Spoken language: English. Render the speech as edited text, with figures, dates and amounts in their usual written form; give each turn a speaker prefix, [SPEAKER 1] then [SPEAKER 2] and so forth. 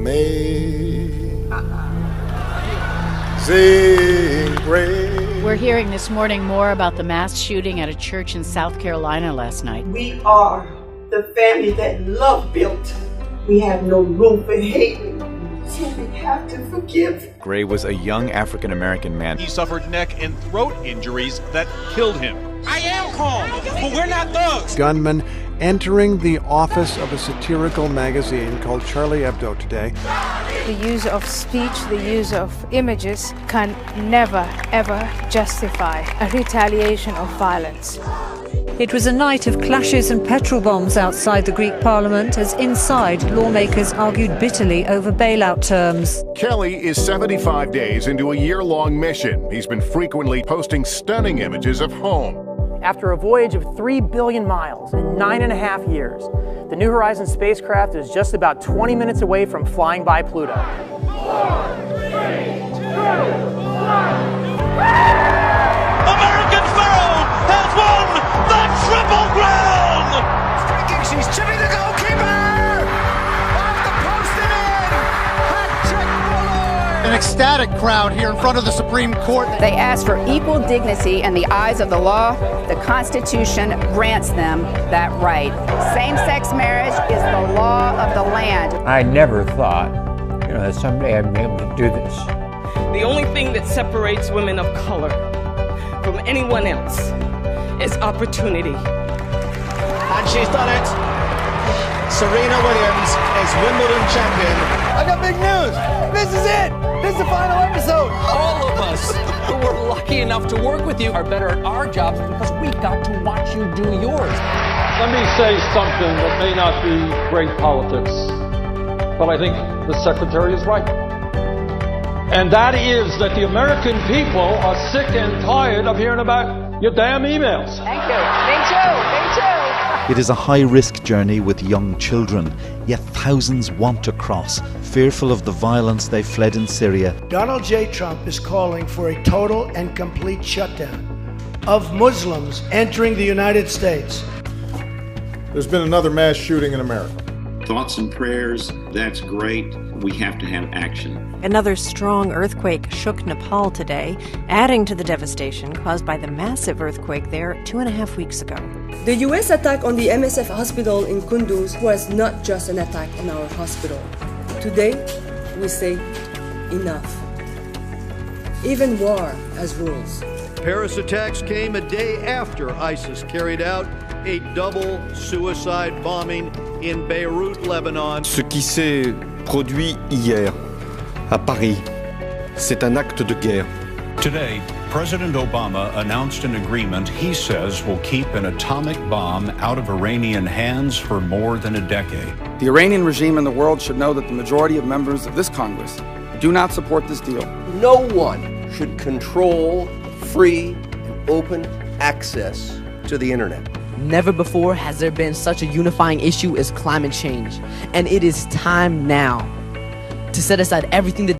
[SPEAKER 1] Amazing grace.
[SPEAKER 2] We're hearing this morning more about the mass shooting at a church in South Carolina last night.
[SPEAKER 3] We are the family that love built. We have no room for hate, so we have to forgive.
[SPEAKER 4] Gray was a young African-American man.
[SPEAKER 5] He suffered neck and throat injuries that killed him. I am calm, but we're not thugs.
[SPEAKER 6] Gunman entering the office of a satirical magazine called Charlie Hebdo today.
[SPEAKER 7] The use of speech, the use of images can never, ever justify a retaliation of violence.
[SPEAKER 8] It was a night of clashes and petrol bombs outside the Greek parliament as inside lawmakers argued bitterly over bailout terms.
[SPEAKER 9] Kelly is 75 days into a year-long mission. He's been frequently posting stunning images of home.
[SPEAKER 10] After a voyage of 3 billion miles in 9.5 years, the New Horizons spacecraft is just about 20 minutes away from flying by Pluto.
[SPEAKER 11] 4, 3, 2, 1.
[SPEAKER 5] American Pharaoh has won the Triple Crown!
[SPEAKER 11] Striking, she's chipping the goalkeeper! Off the post and in! Hat-trick Bullard!
[SPEAKER 12] An ecstatic crowd here in front of the Supreme Court.
[SPEAKER 13] They ask for equal dignity in the eyes of the law. The Constitution grants them that right. Same-sex marriage is the law of the land.
[SPEAKER 14] I never thought, that someday I'd be able to do this.
[SPEAKER 15] The only thing that separates women of color from anyone else is opportunity.
[SPEAKER 16] And she's done it. Serena Williams is Wimbledon champion.
[SPEAKER 17] I got big news. This is it. This is the final episode.
[SPEAKER 18] All of us who were lucky enough to work with you are better at our jobs because we got to watch you do yours.
[SPEAKER 19] Let me say something that may not be great politics, but I think the Secretary is right. And that is that the American people are sick and tired of hearing about your damn emails.
[SPEAKER 13] Thank you. Me too.
[SPEAKER 20] It is a high-risk journey with young children, yet thousands want to cross, fearful of the violence they fled in Syria.
[SPEAKER 6] Donald J. Trump is calling for a total and complete shutdown of Muslims entering the United States.
[SPEAKER 1] There's been another mass shooting in America.
[SPEAKER 3] Thoughts and prayers, that's great. We have to have action.
[SPEAKER 2] Another strong earthquake shook Nepal today, adding to the devastation caused by the massive earthquake there 2.5 weeks ago.
[SPEAKER 17] The U.S. attack on the MSF hospital in Kunduz was not just an attack on our hospital. Today, we say enough. Even war has rules.
[SPEAKER 16] Paris attacks came a day after ISIS carried out a double suicide bombing in Beirut, Lebanon.
[SPEAKER 4] Ce qui s'est produit hier à Paris, c'est un acte de guerre.
[SPEAKER 19] Today, President Obama announced an agreement he says will keep an atomic bomb out of Iranian hands for more than a decade.
[SPEAKER 18] The Iranian regime and the world should know that the majority of members of this Congress do not support this deal.
[SPEAKER 7] No one should control free and open access to the internet.
[SPEAKER 18] Never before has there been such a unifying issue as climate change, and it is time now to set aside everything that